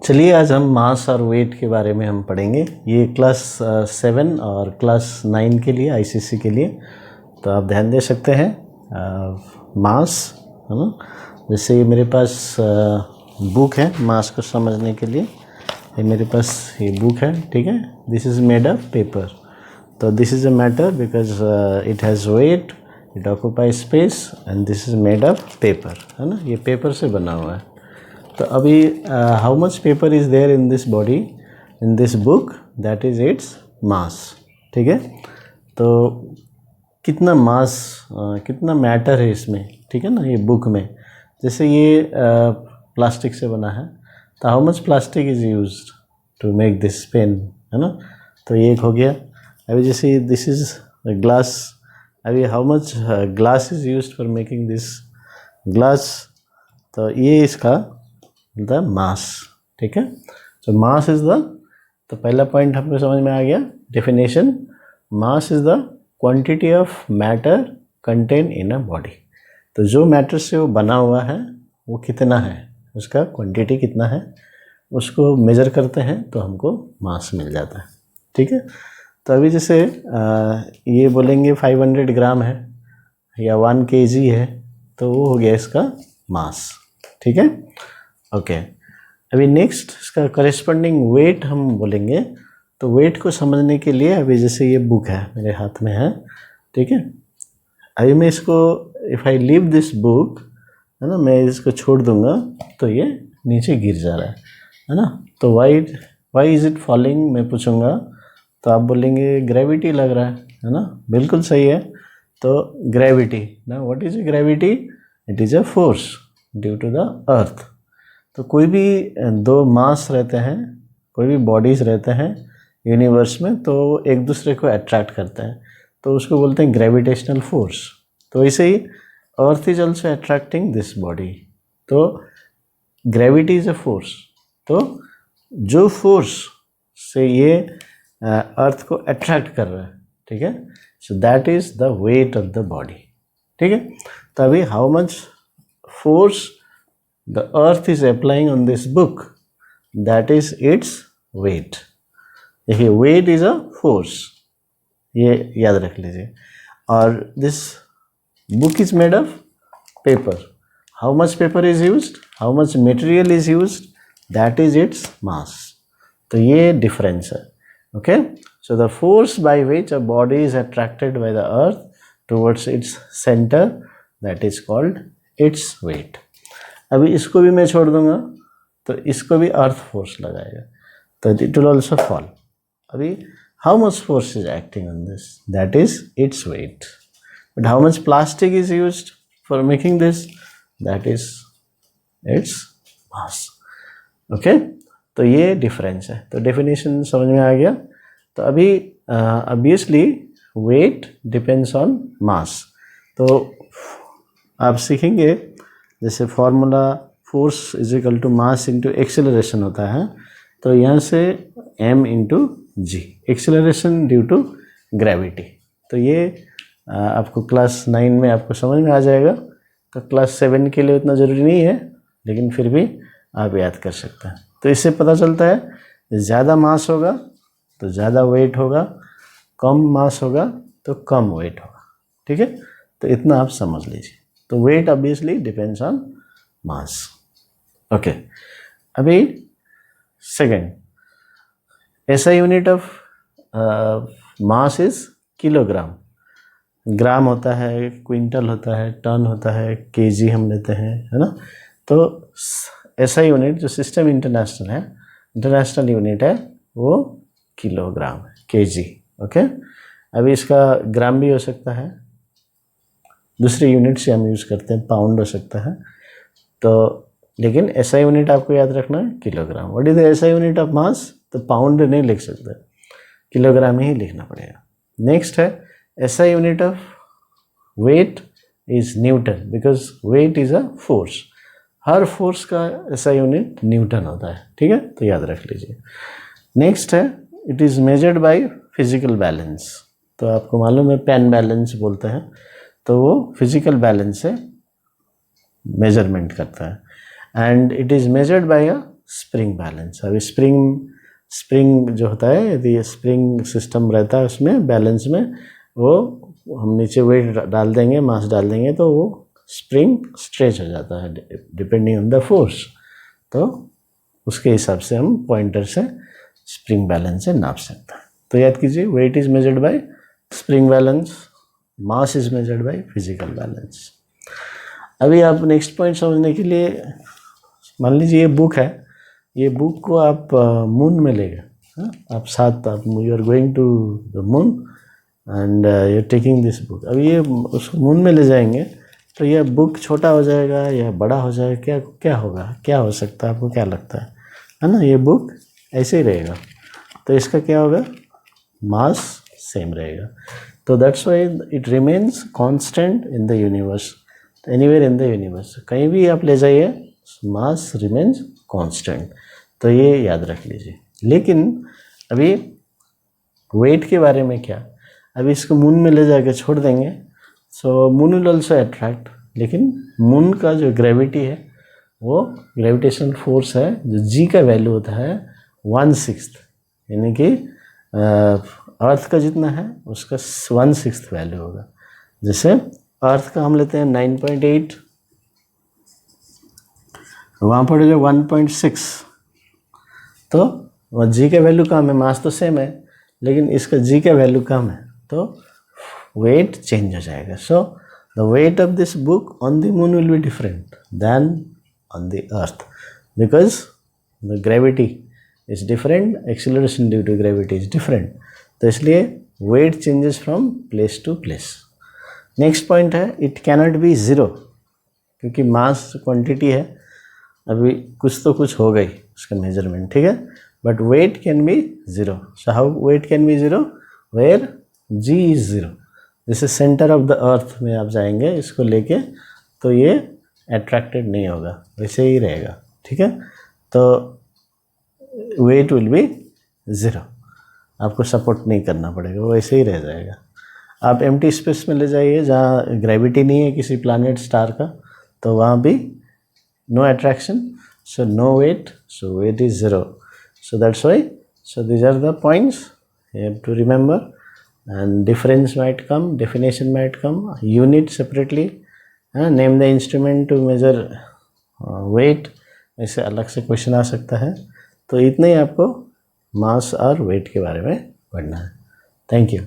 चलिए आज हम मास और वेट के बारे में हम पढ़ेंगे। ये क्लास 7 और क्लास 9 के लिए आईसीएसई के लिए, तो आप ध्यान दे सकते हैं। मास है ना, जैसे ये मेरे पास बुक है मास को समझने के लिए। ये मेरे पास ये बुक है, ठीक है। This is made of paper, तो this is a matter because it has weight, it occupies space and this is made of paper, है ना। ये पेपर से बना हुआ है। तो अभी how much paper is there in this body, in this book, that is its mass, ठीक है। तो कितना मास, कितना मैटर है इसमें, ठीक है ना, ये बुक में। जैसे ये प्लास्टिक से बना है, तो how much plastic is used to make this pen, है ना। तो ये एक हो गया। अभी जैसे दिस इज़ ग्लास, अभी how much glass is used for making this glass, तो ये इसका द मास, ठीक है। सो मास इज द, तो पहला पॉइंट हमको समझ में आ गया, definition. Mass is the quantity of matter contain in a body. तो जो मैटर से वो बना हुआ है वो कितना है, उसका क्वांटिटी कितना है, उसको मेजर करते हैं तो हमको मास मिल जाता है, ठीक है। तो अभी जैसे ये बोलेंगे 500 ग्राम है या 1 kg है, तो वो हो गया इसका मास, ठीक है। ओके अभी नेक्स्ट इसका करेस्पॉन्डिंग वेट हम बोलेंगे। तो वेट को समझने के लिए अभी जैसे ये बुक है मेरे हाथ में है, ठीक है। अभी मैं इसको, if I leave this book, है ना, मैं इसको छोड़ दूंगा तो ये नीचे गिर जा रहा है ना। तो वाई इज़ इट फॉलिंग, मैं पूछूंगा तो आप बोलेंगे ग्रेविटी लग रहा है ना। बिल्कुल सही है। तो ग्रेविटी ना, what is gravity, it is a force due to the earth. तो कोई भी दो मास रहते हैं, कोई भी बॉडीज़ रहते हैं यूनिवर्स में, तो एक दूसरे को अट्रैक्ट करते हैं, तो उसको बोलते हैं ग्रेविटेशनल फोर्स। तो ऐसे ही earth is also attracting this body, तो ग्रेविटी इज़ अ फोर्स। तो जो फोर्स से ये अर्थ को अट्रैक्ट कर रहा है, ठीक है, so that is the weight of the body, ठीक है। तो अभी how much force the earth is applying on this book, that is its weight। देखिए weight is a force, ये याद रख लीजिए। और this book is made of paper, how much paper is used, how much material is used, that is its mass। तो ये difference है, okay। So the force by which a body is attracted by the earth towards its center, that is called its weight। अभी इसको भी मैं छोड़ दूंगा तो इसको भी अर्थ फोर्स लगाएगा, तो इट विल ऑल्सो फॉल। अभी how much force is acting on this, that is its weight. But how much plastic is used for making this, that is its mass, okay. तो ये difference है। तो definition समझ में आ गया। तो अभी obviously weight depends on mass. तो आप सीखेंगे जैसे formula force is equal to mass into acceleration होता है, तो यहाँ से m into g, acceleration due to gravity. तो ये आपको क्लास 9 में आपको समझ में आ जाएगा। तो क्लास 7 के लिए उतना ज़रूरी नहीं है, लेकिन फिर भी आप याद कर सकते हैं। तो इससे पता चलता है ज़्यादा मास होगा तो ज़्यादा वेट होगा, कम मास होगा तो कम वेट होगा, ठीक है। तो इतना आप समझ लीजिए। तो weight obviously depends on mass, okay. अभी सेकेंड, ऐसा unit of mass is kilogram. Gram होता है, क्विंटल होता है, टन होता है, केजी हम लेते हैं, है ना। तो ऐसा यूनिट जो सिस्टम इंटरनेशनल है, इंटरनेशनल यूनिट है, वो किलोग्राम है, केजी, ओके। अभी इसका ग्राम भी हो सकता है, दूसरे यूनिट से हम यूज़ करते हैं, पाउंड हो सकता है। तो लेकिन ऐसा यूनिट आपको याद रखना है किलोग्राम। व्हाट इज द ऐसा यूनिट ऑफ मास, तो पाउंड नहीं लिख सकते, किलोग्राम ही लिखना पड़ेगा। नेक्स्ट है ऐसा unit of weight is newton, because weight is a force. हर फोर्स का ऐसा यूनिट न्यूटन होता है, ठीक है, तो याद रख लीजिए। नेक्स्ट है it is measured by physical balance. तो आपको मालूम है पेन बैलेंस बोलते हैं, तो वो फिजिकल बैलेंस से मेजरमेंट करता है। And it is measured by a spring balance. अभी स्प्रिंग जो होता है, यदि स्प्रिंग सिस्टम रहता है उसमें बैलेंस में, वो हम नीचे वेट डाल देंगे, मास डाल देंगे तो वो स्प्रिंग स्ट्रेच हो जाता है डिपेंडिंग ऑन द फोर्स। तो उसके हिसाब से हम पॉइंटर से स्प्रिंग बैलेंस से नाप सकते हैं। तो याद कीजिए, weight is measured by spring balance, mass is measured by physical balance. अभी आप नेक्स्ट पॉइंट समझने के लिए, मान लीजिए ये बुक है, ये बुक को आप मून में ले गए, आप साथ, आप you are going to the moon and you are taking this book. अब ये उस मून में ले जाएंगे तो यह बुक छोटा हो जाएगा या बड़ा हो जाएगा, क्या क्या होगा, क्या हो सकता है, आपको क्या लगता है ना? ये बुक ऐसे ही रहेगा, तो इसका क्या होगा, मास सेम रहेगा। तो that's why it remains constant in the universe, anywhere in the universe, कहीं भी आप ले जाइए मास रिमेन्स कांस्टेंट। तो ये याद रख लीजिए। लेकिन अभी वेट के बारे में क्या, अभी इसको मून में ले जाकर छोड़ देंगे, सो मून विल ऑल्सो अट्रैक्ट, लेकिन मून का जो ग्रेविटी है, वो ग्रेविटेशनल फोर्स है, जो जी का वैल्यू होता है 1/6, यानी कि अर्थ का जितना है उसका 1/6 वैल्यू होगा। जैसे अर्थ का हम लेते हैं 9.8, वहाँ पड़ेगा 1.6, तो वह जी का वैल्यू कम है, मास तो सेम है, लेकिन इसका जी का वैल्यू कम है, तो वेट चेंज हो जाएगा। So the weight of this book on the moon will be different than on the earth, because the gravity is different, acceleration due to gravity is different. तो इसलिए weight changes from place to place. Next point है, it cannot be zero, क्योंकि mass quantity है, अभी कुछ तो कुछ हो गई उसका मेजरमेंट, ठीक है, but weight can be zero. So how weight can be zero, where g is zero. जैसे सेंटर ऑफ द अर्थ में आप जाएंगे इसको लेके, तो ये अट्रैक्टेड नहीं होगा, वैसे ही रहेगा, ठीक है। तो वेट विल बी ज़ीरो, आपको सपोर्ट नहीं करना पड़ेगा, वो वैसे ही रह जाएगा। आप एम्प्टी स्पेस में ले जाइए जहाँ ग्रेविटी नहीं है किसी प्लैनेट स्टार का, तो वहाँ भी no attraction, so no weight, so weight is 0. So that's why, so these are the points you have to remember, and difference might come, definition might come, unit separately, name the instrument to measure weight, ऐसे अलग से question आ सकता है। तो इतना ही आपको मास और wait के बारे में पढ़ना है। Thank you.